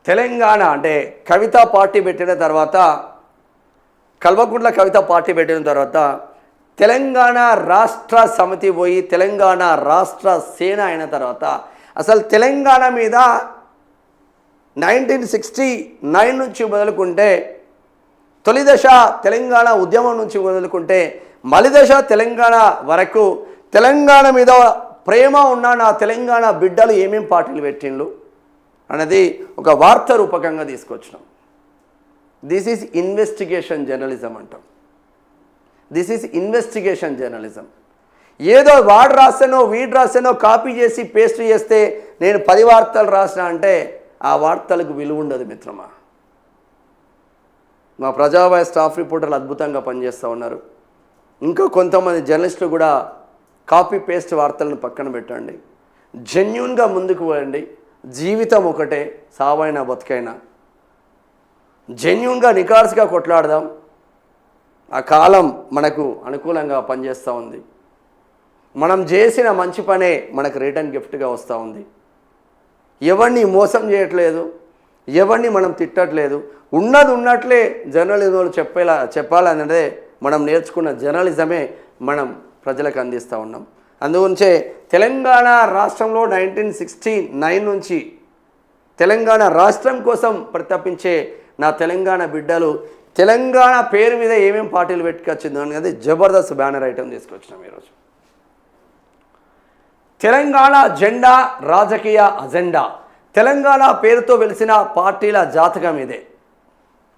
తెలంగాణ అంటే కవిత పార్టీ పెట్టిన తర్వాత, కల్వకుంట్ల కవిత పార్టీ పెట్టిన తర్వాత తెలంగాణ రాష్ట్ర సమితి పోయి తెలంగాణ రాష్ట్ర సేన అయిన తర్వాత అసలు తెలంగాణ మీద 1969 నుంచి మొదలుకుంటే తొలి దశ తెలంగాణ ఉద్యమం నుంచి మొదలుకుంటే మలిదశ తెలంగాణ వరకు తెలంగాణ మీద ప్రేమ ఉన్న నా తెలంగాణ బిడ్డలు ఏమేం పార్టీలు పెట్టిండ్రు అనేది ఒక వార్త రూపకంగా తీసుకొచ్చినాం. దిస్ ఈజ్ ఇన్వెస్టిగేషన్ జర్నలిజం అంటాం. This is investigation journalism. ఏదో వాడు రాసానో వీడు రాసానో కాపీ చేసి పేస్ట్ చేస్తే నేను 10 వార్తలు రాసిన అంటే ఆ వార్తలకు విలువ ఉండదు మిత్రమా. మా ప్రజావాయ స్టాఫ్ రిపోర్టర్లు అద్భుతంగా పనిచేస్తూ ఉన్నారు. ఇంకా కొంతమంది జర్నలిస్టులు కూడా కాపీ పేస్ట్ వార్తలను పక్కన పెట్టండి, జెన్యూన్గా ముందుకు పోయండి. జీవితం ఒకటే, సావైనా బతుకైనా జెన్యూన్గా నికార్స్గా కొట్లాడదాం. ఆ కాలం మనకు అనుకూలంగా పనిచేస్తూ ఉంది. మనం చేసిన మంచి పనే మనకు రిటర్న్ గిఫ్ట్గా వస్తూ ఉంది. ఎవరిని మోసం చేయట్లేదు, ఎవరిని మనం తిట్టట్లేదు. ఉన్నది ఉన్నట్లే జర్నలిజంలో చెప్పాలన్నదే మనం నేర్చుకున్న జర్నలిజమే మనం ప్రజలకు అందిస్తూ ఉన్నాం. అందుగురించే తెలంగాణ రాష్ట్రంలో 1969 నుంచి తెలంగాణ రాష్ట్రం కోసం ప్రతిపించే నా తెలంగాణ బిడ్డలు తెలంగాణ పేరు మీద ఏమేమి పార్టీలు పెట్టుకొచ్చిందో అనేది జబర్దస్త్ బ్యానర్ ఐటమ్ తీసుకొచ్చినాం ఈరోజు. తెలంగాణ జెండా రాజకీయ అజెండా, తెలంగాణ పేరుతో వెలిసిన పార్టీల జాతకం ఇదే.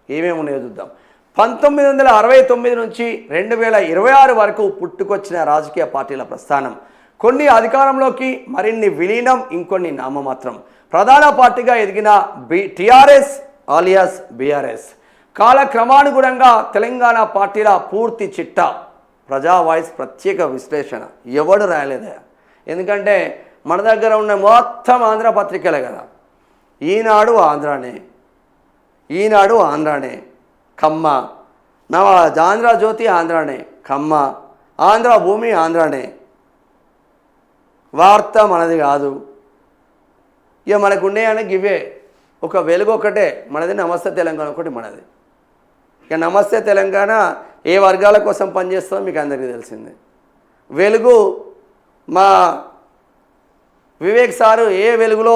ఏమేమి ఉన్నాయో చూద్దాం. 1969 నుంచి 2026 వరకు పుట్టుకొచ్చిన రాజకీయ పార్టీల ప్రస్థానం, కొన్ని అధికారంలోకి, మరిన్ని విలీనం, ఇంకొన్ని నామమాత్రం. ప్రధాన పార్టీగా ఎదిగిన టీఆర్ఎస్ ఆలియాస్ బీఆర్ఎస్. కాలక్రమానుగుణంగా తెలంగాణ పార్టీల పూర్తి చిట్టా. ప్రజా వాయిస్ ప్రత్యేక విశ్లేషణ ఎవడు రాయలేదా? ఎందుకంటే మన దగ్గర ఉన్న మొత్తం ఆంధ్ర పత్రికలే కదా. ఈనాడు ఆంధ్రానే, ఖమ్మ, ఆంధ్ర జ్యోతి ఆంధ్రానే, ఖమ్మ, ఆంధ్ర భూమి ఆంధ్రానే. వార్త మనది కాదు. ఇక మనకు ఉన్నాయని ఇవే. ఒక వెలుగు ఒకటే మనది, నమస్తే తెలంగాణ ఒకటి మనది. ఇక నమస్తే తెలంగాణ ఏ వర్గాల కోసం పనిచేస్తుందో మీకు అందరికీ తెలిసిందే. వెలుగు మా వివేక్ సారు ఏ వెలుగులో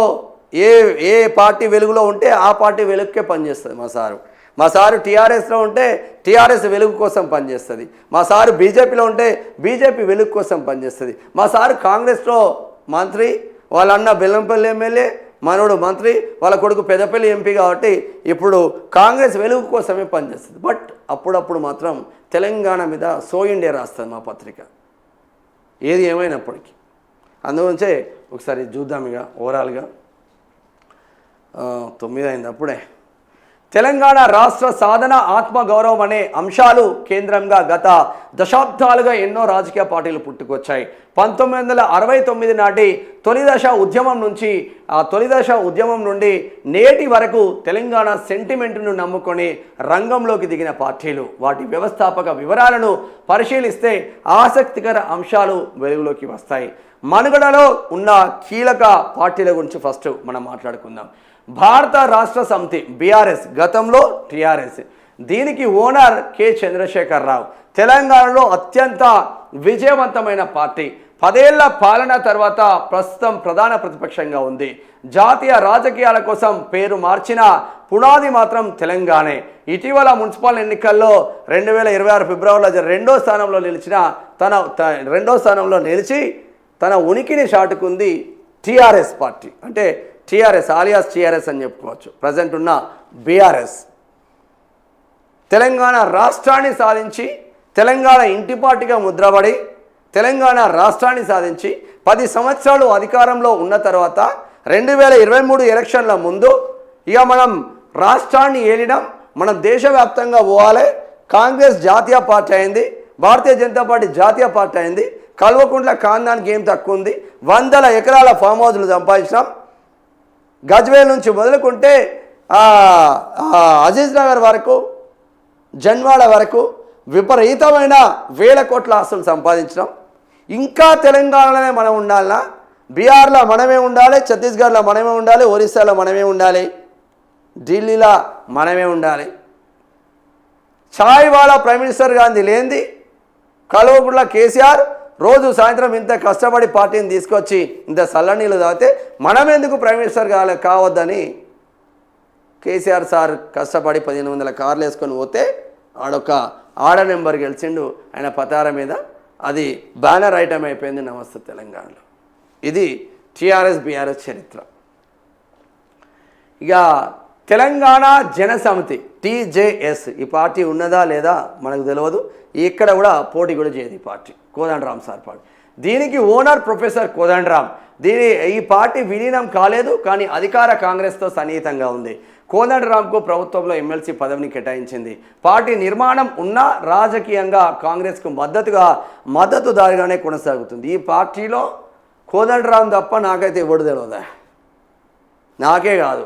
ఏ పార్టీ వెలుగులో ఉంటే ఆ పార్టీ వెలుగుకే పనిచేస్తుంది. మా సారు టీఆర్ఎస్లో ఉంటే టీఆర్ఎస్ వెలుగు కోసం పనిచేస్తుంది. మా సారు బీజేపీలో ఉంటే బీజేపీ వెలుగు కోసం పనిచేస్తుంది. మా సారు కాంగ్రెస్లో మంత్రి, వాళ్ళ అన్న బెల్లంపల్లి ఎమ్మెల్యే, మనోడు మంత్రి, వాళ్ళ కొడుకు పెద్దపల్లి ఎంపీ కాబట్టి ఇప్పుడు కాంగ్రెస్ వెలుగు కోసమే పనిచేస్తుంది. బట్ అప్పుడప్పుడు మాత్రం తెలంగాణ మీద సో ఇండియా రాస్తుంది మా పత్రిక, ఏది ఏమైనప్పటికీ. అందుగురించే ఒకసారి చూద్దాం. ఇక ఓవరాల్గా 9 అయింది అప్పుడే. తెలంగాణ రాష్ట్ర సాధన, ఆత్మగౌరవం అనే అంశాలు కేంద్రంగా గత దశాబ్దాలుగా ఎన్నో రాజకీయ పార్టీలు పుట్టుకొచ్చాయి. 1969 నాటి తొలి దశ ఉద్యమం నుండి నేటి వరకు తెలంగాణ సెంటిమెంట్ను నమ్ముకొని రంగంలోకి దిగిన పార్టీలు. వాటి వ్యవస్థాపక వివరాలను పరిశీలిస్తే ఆసక్తికర అంశాలు వెలుగులోకి వస్తాయి. మనుగడలో ఉన్న కీలక పార్టీల గురించి ఫస్ట్ మనం మాట్లాడుకుందాం. భారత రాష్ట్ర సమితి బీఆర్ఎస్, గతంలో టీఆర్ఎస్. దీనికి ఓనర్ కె చంద్రశేఖర్ రావు. తెలంగాణలో అత్యంత విజయవంతమైన పార్టీ. 10 ఏళ్ల పాలన తర్వాత ప్రస్తుతం ప్రధాన ప్రతిపక్షంగా ఉంది. జాతీయ రాజకీయాల కోసం పేరు మార్చిన పునాది మాత్రం తెలంగాణే. ఇటీవల మున్సిపల్ ఎన్నికల్లో 2026 ఫిబ్రవరిలో రెండో స్థానంలో నిలిచి తన ఉనికిని చాటుకుంది టీఆర్ఎస్ పార్టీ. అంటే టీఆర్ఎస్ ఆలియాస్ టీఆర్ఎస్ అని చెప్పుకోవచ్చు. ప్రజెంట్ ఉన్న బీఆర్ఎస్ తెలంగాణ రాష్ట్రాన్ని సాధించి, తెలంగాణ ఇంటి పార్టీగా ముద్రపడి తెలంగాణ రాష్ట్రాన్ని సాధించి 10 సంవత్సరాలు అధికారంలో ఉన్న తర్వాత 2023 ఎలక్షన్ల ముందు ఇక మనం రాష్ట్రాన్ని ఏలినాం, మనం దేశవ్యాప్తంగా పోవాలి. కాంగ్రెస్ జాతీయ పార్టీ అయింది, భారతీయ జనతా పార్టీ జాతీయ పార్టీ అయింది. కల్వకుంట్ల ఖాందానికి ఏం తక్కువ ఉంది? 100 ఎకరాల ఫామ్ హౌస్లు సంపాదించినాం. గజ్వేల్ నుంచి మొదలుకుంటే అజీజ్ నగర్ వరకు, జన్వాడ వరకు విపరీతమైన వేల కోట్ల ఆస్తులు సంపాదించినాం. ఇంకా తెలంగాణలోనే మనం ఉండాలన్నా? బీహార్లో మనమే ఉండాలి, ఛత్తీస్గఢ్లో మనమే ఉండాలి, ఒరిస్సాలో మనమే ఉండాలి. ఢిల్లీలో మనమే ఉండాలి. ఛాయ్ వాలా ప్రైమ్ మినిస్టర్ గాంధీ లేనిది కల్వకుంట్ల కేసీఆర్ రోజు సాయంత్రం ఇంత కష్టపడి పార్టీని తీసుకొచ్చి ఇంత చల్లనీళ్ళు తాగితే మనం ఎందుకు ప్రైమ్ మినిస్టర్ కావద్దని కేసీఆర్ సార్ కష్టపడి 1500 కార్లు వేసుకొని పోతే ఆడ నెంబర్ గెలిచిండు. ఆయన పతార మీద అది బ్యానర్ ఐటమ్ అయిపోయింది నమస్తే తెలంగాణలో. ఇది టీఆర్ఎస్ బీఆర్ఎస్ చరిత్ర. ఇక తెలంగాణ జనసమితి టీజేఎస్ ఈ పార్టీ ఉన్నదా లేదా మనకు తెలియదు. ఇక్కడ కూడా పోటీ కూడా చేయదు ఈ పార్టీ. Kodandaram sir party. దీనికి ఓనర్ ప్రొఫెసర్ కోదండరామ్. ఈ పార్టీ విలీనం కాలేదు, కానీ అధికార కాంగ్రెస్తో సన్నిహితంగా ఉంది. కోదండరామ్కు ప్రభుత్వంలో ఎమ్మెల్సీ పదవిని కేటాయించింది. పార్టీ నిర్మాణం ఉన్నా రాజకీయంగా కాంగ్రెస్కు మద్దతుదారుగానే కొనసాగుతుంది. ఈ పార్టీలో కోదండరామ్ తప్ప నాకైతే ఎవడు తెలియదా, నాకే కాదు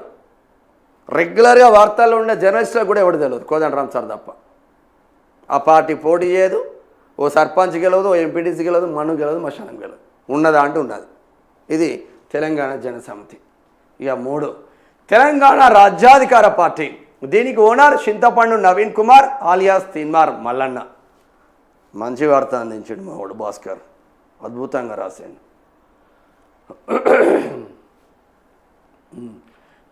రెగ్యులర్గా వార్తల్లో ఉండే జర్నలిస్టులకు కూడా ఎవడు తెలియదు కోదండరామ్ సార్ తప్ప. ఆ పార్టీ పోటీ చేయదు. ఓ సర్పంచ్ గెలవదు, ఓ ఎంపీటీసీ గెలవదు, మను గెలవదు, మశానం గెలవదు. ఉన్నదా అంటే ఉన్నది. ఇది తెలంగాణ జనసమితి. ఇక 3 తెలంగాణ రాజ్యాధికార పార్టీ. దీనికి ఓనర్ చింతపండు నవీన్ కుమార్ ఆలియాస్ తీన్మార్ మల్లన్న. మంచి వార్త అందించాడు మా వాడు భాస్కర్, అద్భుతంగా రాశాడు.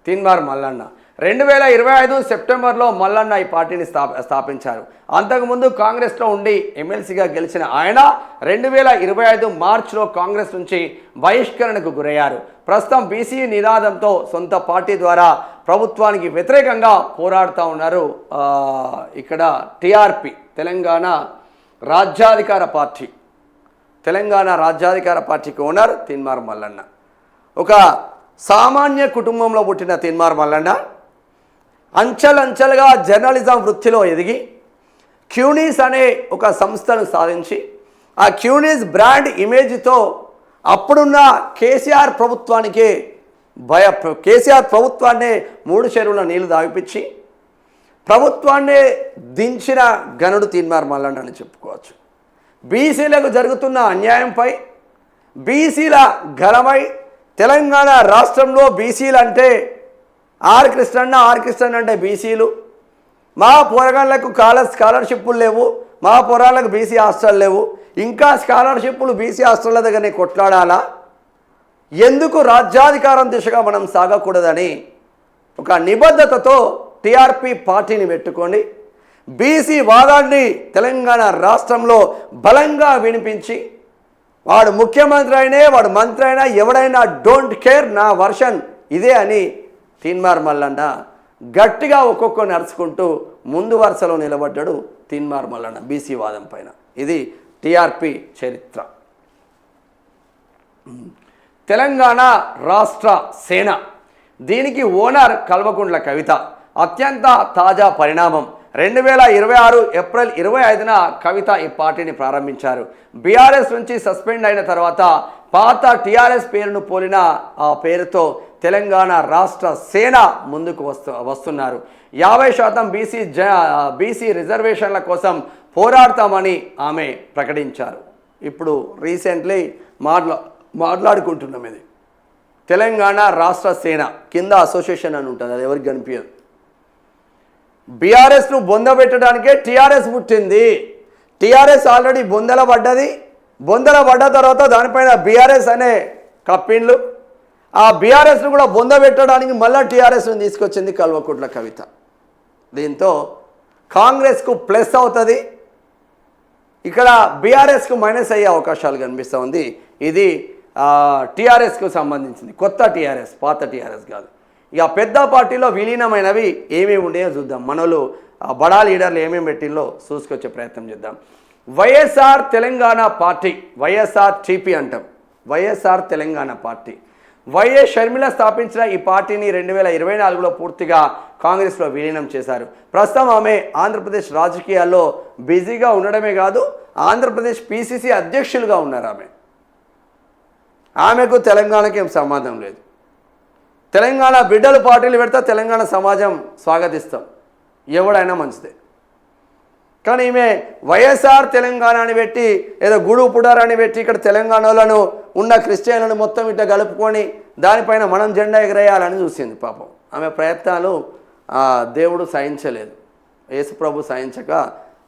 తీన్మార్ మల్లన్న 2025 సెప్టెంబర్లో మల్లన్న ఈ పార్టీని స్థాపించారు. అంతకుముందు కాంగ్రెస్లో ఉండి ఎమ్మెల్సీగా గెలిచిన ఆయన 2025 మార్చిలో కాంగ్రెస్ నుంచి బహిష్కరణకు గురయ్యారు. ప్రస్తుతం బీసీ నినాదంతో సొంత పార్టీ ద్వారా ప్రభుత్వానికి వ్యతిరేకంగా పోరాడుతూ ఉన్నారు. ఇక్కడ టీఆర్పీ తెలంగాణ రాజ్యాధికార పార్టీ. తెలంగాణ రాజ్యాధికార పార్టీకి ఓనర్ తీన్మార్ మల్లన్న. ఒక సామాన్య కుటుంబంలో పుట్టిన తీన్మార్ మల్లన్న అంచెలంచెలుగా జర్నలిజం వృత్తిలో ఎదిగి క్యూనీస్ అనే ఒక సంస్థను సాధించి ఆ క్యూనీస్ బ్రాండ్ ఇమేజ్తో అప్పుడున్న కేసీఆర్ ప్రభుత్వాన్నే 3 చెరువుల నీళ్లు దాగిపించి ప్రభుత్వాన్నే దించిన గనుడు తీన్మార్ మల్లన్న అని చెప్పుకోవచ్చు. బీసీలకు జరుగుతున్న అన్యాయంపై బీసీల గలమై తెలంగాణ రాష్ట్రంలో బీసీలు అంటే ఆర్ కృష్ణ అంటే బీసీలు, మా పోరగాళ్ళకు స్కాలర్షిప్లు లేవు, మా పోరాళ్ళకు బీసీ హాస్టల్ లేవు, ఇంకా స్కాలర్షిప్లు బీసీ హాస్టళ్ళ దగ్గరనే కొట్లాడాలా, ఎందుకు రాజ్యాధికారం దిశగా మనం సాగకూడదని ఒక నిబద్ధతతో టీఆర్పీ పార్టీని పెట్టుకొని బీసీ వాదాన్ని తెలంగాణ రాష్ట్రంలో బలంగా వినిపించి వాడు ముఖ్యమంత్రి అయినా వాడు మంత్రి అయినా ఎవడైనా డోంట్ కేర్, నా వర్షన్ ఇదే అని తీన్మార్ మల్లన్న గట్టిగా ఒక్కొక్క నడుచుకుంటూ ముందు వరుసలో నిలబడ్డాడు తీన్మార్ మల్లన్న బీసీ వాదం పైన. ఇది టీఆర్పీ చరిత్ర. తెలంగాణ రాష్ట్ర సేన. దీనికి ఓనర్ కల్వకుంట్ల కవిత. అత్యంత తాజా పరిణామం 2026 ఏప్రిల్ 25న కవిత ఈ పార్టీని ప్రారంభించారు. బీఆర్ఎస్ నుంచి సస్పెండ్ అయిన తర్వాత పాత టీఆర్ఎస్ పేరును పోలిన ఆ పేరుతో తెలంగాణ రాష్ట్ర సేన ముందుకు వస్తున్నారు. 50% బీసీ రిజర్వేషన్ల కోసం పోరాడతామని ఆమె ప్రకటించారు. ఇప్పుడు రీసెంట్లీ మాట్లాడుకుంటున్నాం. ఇది తెలంగాణ రాష్ట్ర సేన కింద అసోసియేషన్ అని ఉంటుంది, అది ఎవరికి కనిపించదు. బీఆర్ఎస్ను బొందబెట్టడానికే టీఆర్ఎస్ పుట్టింది. టీఆర్ఎస్ ఆల్రెడీ బొందల పడ్డ తర్వాత దానిపైన బీఆర్ఎస్ అనే కప్పిన్లు, ఆ బీఆర్ఎస్ను కూడా బొందబెట్టడానికి మళ్ళీ టీఆర్ఎస్ను తీసుకొచ్చింది కల్వకుంట్ల కవిత. దీంతో కాంగ్రెస్కు ప్లస్ అవుతుంది, ఇక్కడ బీఆర్ఎస్కు మైనస్ అయ్యే అవకాశాలు కనిపిస్తూ ఉంది. ఇది టీఆర్ఎస్కు సంబంధించింది, కొత్త టీఆర్ఎస్, పాత టీఆర్ఎస్ కాదు. ఇక పెద్ద పార్టీలో విలీనమైనవి ఏమేమి ఉండేయో చూద్దాం. మనలు బడా లీడర్లు ఏమేమి పెట్టిల్లో చూసుకొచ్చే ప్రయత్నం చేద్దాం. వైఎస్ఆర్ తెలంగాణ పార్టీ, వైఎస్ఆర్టీపీ అంటాం, వైఎస్ఆర్ తెలంగాణ పార్టీ. వైఎస్ షర్మిల స్థాపించిన ఈ పార్టీని 2024లో పూర్తిగా కాంగ్రెస్లో విలీనం చేశారు. ప్రస్తుతం ఆమె ఆంధ్రప్రదేశ్ రాజకీయాల్లో బిజీగా ఉండడమే కాదు, ఆంధ్రప్రదేశ్ పిసిసి అధ్యక్షులుగా ఉన్నారు. ఆమెకు తెలంగాణకి ఏం సంబంధం లేదు. తెలంగాణ బిడ్డలు పార్టీలు పెడితే తెలంగాణ సమాజం స్వాగతిస్తాం, ఎవడైనా మంచిదే. కానీ ఈమె వైఎస్ఆర్ తెలంగాణ అని పెట్టి ఏదో గుడు పుడారని పెట్టి ఇక్కడ తెలంగాణలను ఉన్న క్రిస్టియన్లను మొత్తం ఇట్లా కలుపుకొని దానిపైన మనం జెండా ఎగరేయాలని చూసింది. పాపం ఆమె ప్రయత్నాలు దేవుడు సహించలేదు, యేసు ప్రభు సహించక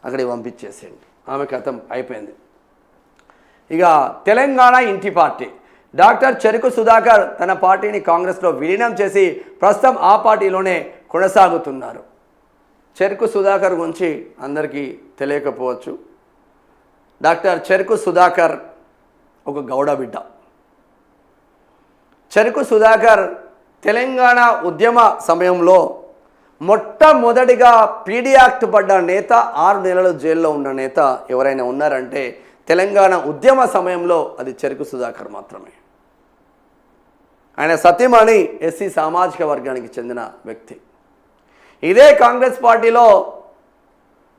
అక్కడికి పంపించేసేయండి, ఆమె కథం అయిపోయింది. ఇక తెలంగాణ ఇంటి పార్టీ డాక్టర్ చెరుకు సుధాకర్ తన పార్టీని కాంగ్రెస్లో విలీనం చేసి ప్రస్తుతం ఆ పార్టీలోనే కొనసాగుతున్నారు. చెరుకు సుధాకర్ గురించి అందరికీ తెలియకపోవచ్చు. డాక్టర్ చెరుకు సుధాకర్ ఒక గౌడ బిడ్డ. చెరుకు సుధాకర్ తెలంగాణ ఉద్యమ సమయంలో మొట్టమొదటిగా పీడీ యాక్ట్ పడ్డ నేత, 6 నెలలు జైల్లో ఉన్న నేత ఎవరైనా ఉన్నారంటే తెలంగాణ ఉద్యమ సమయంలో అది చెరుకు సుధాకర్ మాత్రమే. ఆయన సతీమణి ఎస్సీ సామాజిక వర్గానికి చెందిన వ్యక్తి. ఇదే కాంగ్రెస్ పార్టీలో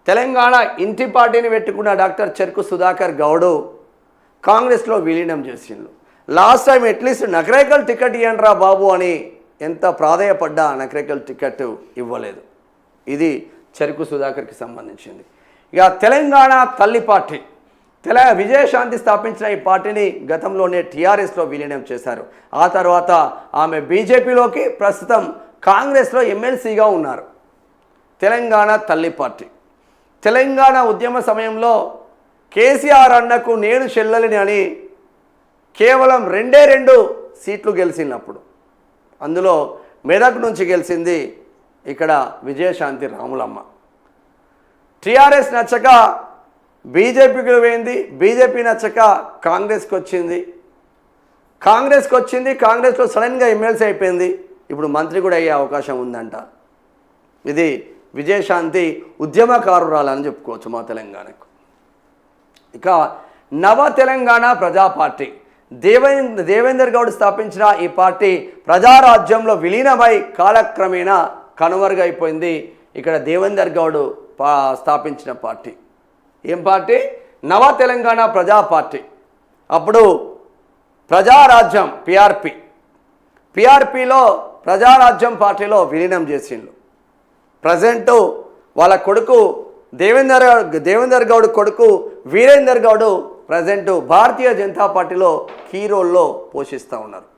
తెలంగాణ ఇంటి పార్టీని పెట్టుకున్న డాక్టర్ చెరుకు సుధాకర్ గౌడు కాంగ్రెస్లో విలీనం చేసిండు. Last time at least Nakrekal ticket ఇవ్వండిరా బాబు అని ఎంత ప్రాధేయపడ్డా నకరేకల్ టికెట్ ఇవ్వలేదు. ఇది చెరుకు సుధాకర్కి సంబంధించింది. ఇక తెలంగాణ తల్లి పార్టీ విజయశాంతి స్థాపించిన ఈ పార్టీని గతంలోనే టీఆర్ఎస్లో విలీనం చేశారు. ఆ తర్వాత ఆమె బీజేపీలోకి, ప్రస్తుతం కాంగ్రెస్లో ఎమ్మెల్సీగా ఉన్నారు. తెలంగాణ తల్లి పార్టీ తెలంగాణ ఉద్యమ సమయంలో కేసీఆర్ అన్నకు నేను చెల్లెలిని అని కేవలం 2 సీట్లు గెలిచినప్పుడు, అందులో మెదక్ నుంచి గెలిచింది ఇక్కడ విజయశాంతి రాములమ్మ. టీఆర్ఎస్ నచ్చక బీజేపీకి పోయింది, బీజేపీ నచ్చక కాంగ్రెస్కి వచ్చింది. కాంగ్రెస్లో సడన్గా ఎమ్మెల్సీ అయిపోయింది. ఇప్పుడు మంత్రి కూడా అయ్యే అవకాశం ఉందంట. ఇది విజయశాంతి ఉద్యమకారురాలని చెప్పుకోవచ్చు మా తెలంగాణకు. ఇక నవ తెలంగాణ ప్రజా పార్టీ దేవేందర్ గౌడ్ స్థాపించిన ఈ పార్టీ ప్రజారాజ్యంలో విలీనమై కాలక్రమేణా కనుమరుగైపోయింది. ఇక్కడ దేవేందర్ గౌడ్ స్థాపించిన పార్టీ ఏం పార్టీ? నవ తెలంగాణ ప్రజా పార్టీ. అప్పుడు ప్రజారాజ్యం పిఆర్పిలో ప్రజారాజ్యం పార్టీలో విలీనం చేసిండు. ప్రజెంటు వాళ్ళ కొడుకు దేవేందర్ గౌడ్ కొడుకు వీరేందర్ గౌడ్ ప్రజెంటు భారతీయ జనతా పార్టీలో కీ రోల్లో పోషిస్తూ ఉన్నారు.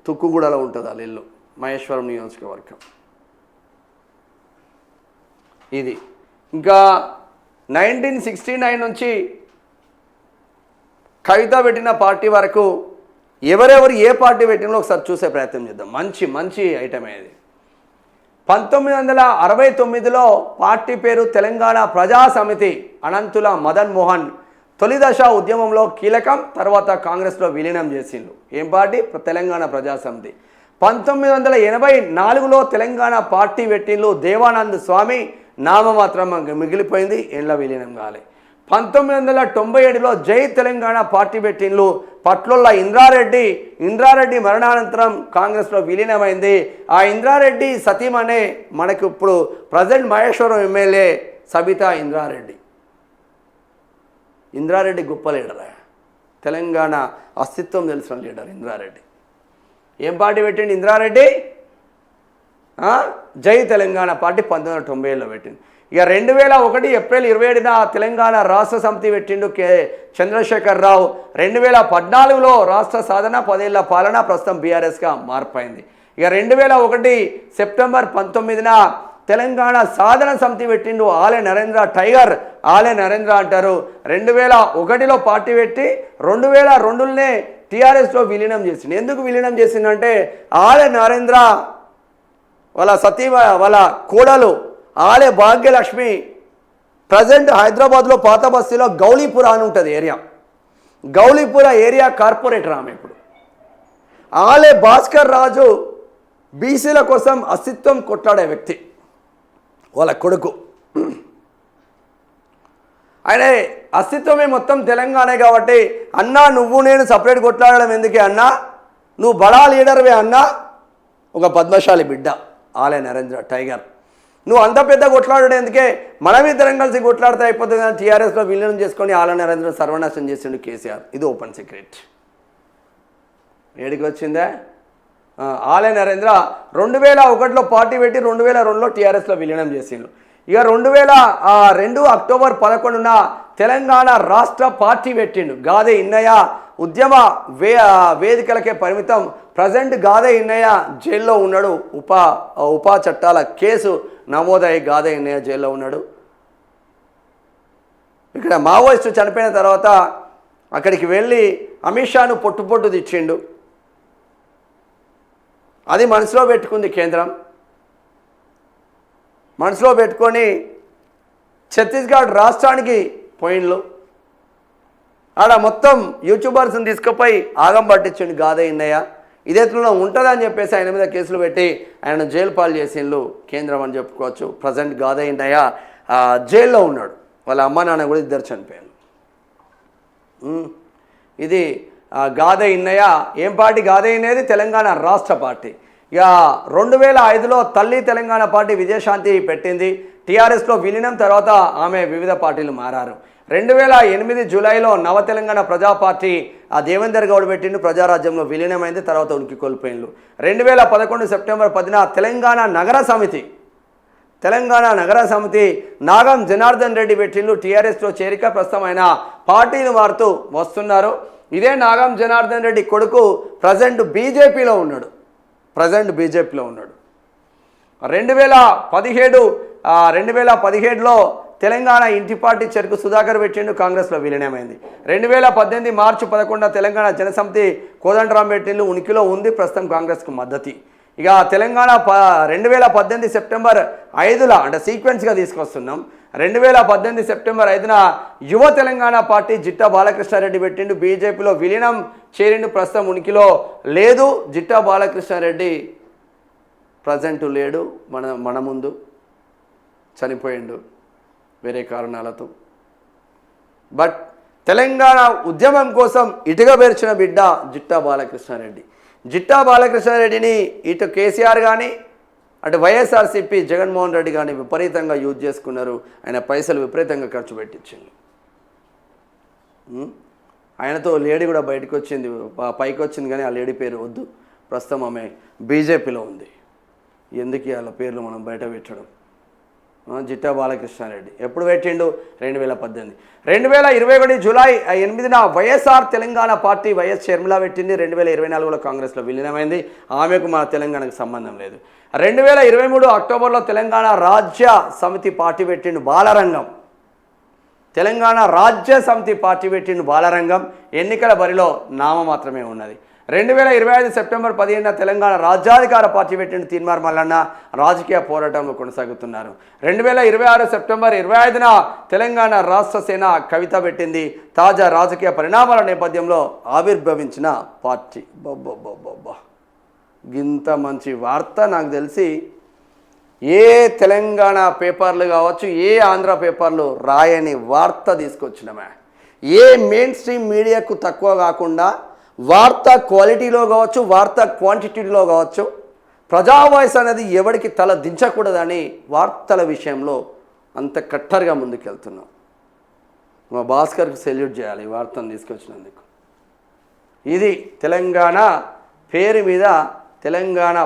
తుక్కుగూడలో ఉంటుంది వాళ్ళ ఇల్లు, మహేశ్వరం నియోజకవర్గం. ఇది ఇంకా 1969 నుంచి కవిత పెట్టిన పార్టీ వరకు ఎవరెవరు ఏ పార్టీ పెట్టినో ఒకసారి చూసే ప్రయత్నం చేద్దాం. మంచి ఐటమ్ ఇది. 1969లో పార్టీ పేరు తెలంగాణ ప్రజా సమితి. అనంతుల మదన్ మోహన్ తొలి దశ ఉద్యమంలో కీలకం, తర్వాత కాంగ్రెస్లో విలీనం చేసిండు. ఏం పార్టీ? తెలంగాణ ప్రజా సమితి. 1984లో తెలంగాణ పార్టీ పెట్టిండ్లు. దేవానంద్ స్వామి నామమాత్రం మిగిలిపోయింది, ఎండ్ల విలీనం కాలే. 1997లో జై తెలంగాణ పార్టీ పెట్టిండ్లు. పట్లొల్ల ఇంద్రారెడ్డి మరణానంతరం కాంగ్రెస్లో విలీనమైంది. ఆ ఇంద్రారెడ్డి సతీమనే మనకు ఇప్పుడు ప్రజెంట్ మహేశ్వరం ఎమ్మెల్యే సబితా ఇంద్రారెడ్డి గొప్ప లీడర్, తెలంగాణ అస్తిత్వం తెలిసిన లీడర్ ఇంద్రారెడ్డి. ఏం పార్టీ పెట్టిండు ఇంద్రారెడ్డి? జై తెలంగాణ పార్టీ 1990లో పెట్టింది. ఇక 2001 ఏప్రిల్ 27న తెలంగాణ రాష్ట్ర సమితి పెట్టిండు చంద్రశేఖర్ రావు. 2014లో రాష్ట్ర సాధన 10 ఏళ్ల పాలన, ప్రస్తుతం బీఆర్ఎస్గా మార్పైంది. ఇక 2001 సెప్టెంబర్ 19న తెలంగాణ సాధన సమితి పెట్టిండు ఆలే నరేంద్ర టైగర్, ఆలే నరేంద్ర అంటారు. 2001లో పార్టీ పెట్టి 2002లోనే టీఆర్ఎస్లో విలీనం చేసిండు. ఎందుకు విలీనం చేసిందంటే ఆలే నరేంద్ర వాళ్ళ కోడలు ఆలే భాగ్యలక్ష్మి ప్రజెంట్ హైదరాబాద్లో పాత బస్తీలో గౌలీపుర అని ఉంటుంది ఏరియా, గౌలీపుర ఏరియా కార్పొరేటర్ ఆమె. ఇప్పుడు ఆలే భాస్కర్ రాజు బీసీల కోసం అస్తిత్వం కొట్లాడే వ్యక్తి, వాళ్ళ కొడుకు. ఆయన అస్తిత్వమే మొత్తం తెలంగాణ కాబట్టి అన్నా నువ్వు నేను సపరేట్ కొట్లాడడం ఎందుకే అన్నా, నువ్వు బడా లీడర్వే అన్నా. ఒక పద్మశాలి బిడ్డ ఆలే నరేంద్ర టైగర్, నువ్వు అంత పెద్ద కొట్లాడే ఎందుకే, మనమిద్దరం కలిసి కొట్లాడితే అయిపోతుంది అని టీఆర్ఎస్లో విలీనం చేసుకొని ఆలే నరేంద్ర సర్వనాశనం చేసిండు కేసీఆర్. ఇది ఓపెన్ సీక్రెట్. ఏడికి వచ్చిందే ఆలే నరేంద్ర 2001లో పార్టీ పెట్టి 2002లో టీఆర్ఎస్లో విలీనం చేసిండు. ఇక 2002 అక్టోబర్ 11న తెలంగాణ రాష్ట్ర పార్టీ పెట్టిండు. గాదే ఇన్నయ్య ఉద్యమ వేదికలకే పరిమితం. ప్రజెంట్ గాదే ఇన్నయ్య జైల్లో ఉన్నాడు. ఉపా చట్టాల కేసు నమోదయ్యి గాదే ఇన్నయ్య జైల్లో ఉన్నాడు. ఇక్కడ మావోయిస్టు చనిపోయిన తర్వాత అక్కడికి వెళ్ళి అమిత్ షాను పొట్టు తెచ్చిండు. అది మనసులో పెట్టుకుంది కేంద్రం. మనసులో పెట్టుకొని ఛత్తీస్గఢ్ రాష్ట్రానికి పోయిండ్లు. ఆడ మొత్తం యూట్యూబర్స్ని తీసుకుపోయి ఆగం పట్టించండి గాదే ఇన్నయ్య. ఇదేతుల్లో ఉంటుందని చెప్పేసి ఆయన మీద కేసులు పెట్టి ఆయన జైలు పాలు చేసిండ్లు కేంద్రం అని చెప్పుకోవచ్చు. ప్రజెంట్ గాదే ఇన్నయ్య జైల్లో ఉన్నాడు. వాళ్ళ అమ్మ నాన్న కూడా ఇద్దరు చనిపోయారు. ఇది గాదే ఇన్నయ్య. ఏం పార్టీ గాదే ఇన్నయ్యది? తెలంగాణ రాష్ట్ర పార్టీ. ఇక 2005లో తల్లి తెలంగాణ పార్టీ విజయశాంతి పెట్టింది. టీఆర్ఎస్లో విలీనం తర్వాత ఆమె వివిధ పార్టీలు మారారు. 2008 జూలైలో నవ తెలంగాణ ప్రజా పార్టీ దేవేందర్ గౌడ్ పెట్టిండు. ప్రజారాజ్యంలో విలీనమైంది. తర్వాత ఉనికి కోల్పోయిండ్లు. 2011 సెప్టెంబర్ 10న తెలంగాణ నగర సమితి నాగం జనార్దన్ రెడ్డి పెట్టిండ్లు. టీఆర్ఎస్లో చేరిక. ప్రస్తుతం ఆయన పార్టీలు మారుతూ వస్తున్నారు. ఇదే నాగం జనార్దన్ రెడ్డి కొడుకు ప్రజెంట్ బీజేపీలో ఉన్నాడు. 2017లో తెలంగాణ ఇంటి పార్టీ చెరుకు సుధాకర్ పెట్టిండు. కాంగ్రెస్లో విలీనమైంది. 2018 మార్చి 11 తెలంగాణ జనసమితి కోదండరాం పెట్టిండు. ఉనికిలో ఉంది. ప్రస్తుతం కాంగ్రెస్కు మద్దతు. ఇక తెలంగాణ 2018 సెప్టెంబర్ 5న అంటే సీక్వెన్స్గా తీసుకొస్తున్నాం. 2018 సెప్టెంబర్ 5న యువ తెలంగాణ పార్టీ జిట్టా బాలకృష్ణారెడ్డి పెట్టిండు. బీజేపీలో విలీనం చేరిండు. ప్రస్తుతం ఉనికిలో లేదు. జిట్టా బాలకృష్ణారెడ్డి ప్రజెంట్ లేడు. మన ముందు చనిపోయిండు వేరే కారణాలతో. బట్ తెలంగాణ ఉద్యమం కోసం ఇటుగా పేర్చిన బిడ్డ జిట్టా బాలకృష్ణారెడ్డిని ఇటు కేసీఆర్ కానీ అటు వైఎస్ఆర్సీపీ జగన్మోహన్ రెడ్డి కానీ విపరీతంగా యూజ్ చేసుకున్నారు. ఆయన పైసలు విపరీతంగా ఖర్చు పెట్టించింది. ఆయనతో లేడీ కూడా బయటకు వచ్చింది, పైకి వచ్చింది. కానీ ఆ లేడీ పేరు వద్దు. ప్రస్తుతం ఆమె బీజేపీలో ఉంది. ఎందుకు వాళ్ళ పేర్లు మనం బయట పెట్టడం? జిట్టా బాలకృష్ణారెడ్డి ఎప్పుడు పెట్టిండు? 2018. 2021 జూలై 8న YSR Telangana party YS Sharmila పెట్టింది. 2024లో కాంగ్రెస్లో విలీనమైంది. ఆమెకు మన తెలంగాణకు సంబంధం లేదు. 2023 అక్టోబర్లో తెలంగాణ రాజ్య సమితి పార్టీ పెట్టిండు బాలరంగం. బాలరంగం ఎన్నికల బరిలో నామ మాత్రమే ఉన్నది. 2025 సెప్టెంబర్ 15న తెలంగాణ రాజ్యాధికార పార్టీ పెట్టిండు తీన్మార్ మల్లన్న. రాజకీయ పోరాటంలో కొనసాగుతున్నారు. 2026 సెప్టెంబర్ 25న తెలంగాణ రాష్ట్ర సేన కవిత పెట్టింది. తాజా రాజకీయ పరిణామాల నేపథ్యంలో ఆవిర్భవించిన పార్టీ. గింత మంచి వార్త నాకు తెలిసి ఏ తెలంగాణ పేపర్లు కావచ్చు, ఏ ఆంధ్ర పేపర్లు రాయని వార్త తీసుకొచ్చినమే. ఏ మెయిన్ స్ట్రీమ్ మీడియాకు తక్కువ కాకుండా వార్త క్వాలిటీలో కావచ్చు, వార్త క్వాంటిటీలో కావచ్చు, ప్రజా వాయిస్ అనేది ఎవరికి తల దించకూడదని వార్తల విషయంలో అంత కట్టర్గా ముందుకెళ్తున్నాం. మా భాస్కర్కి సెల్యూట్ చేయాలి ఈ వార్తను తీసుకొచ్చినందుకు. ఇది తెలంగాణ పేరు మీద తెలంగాణ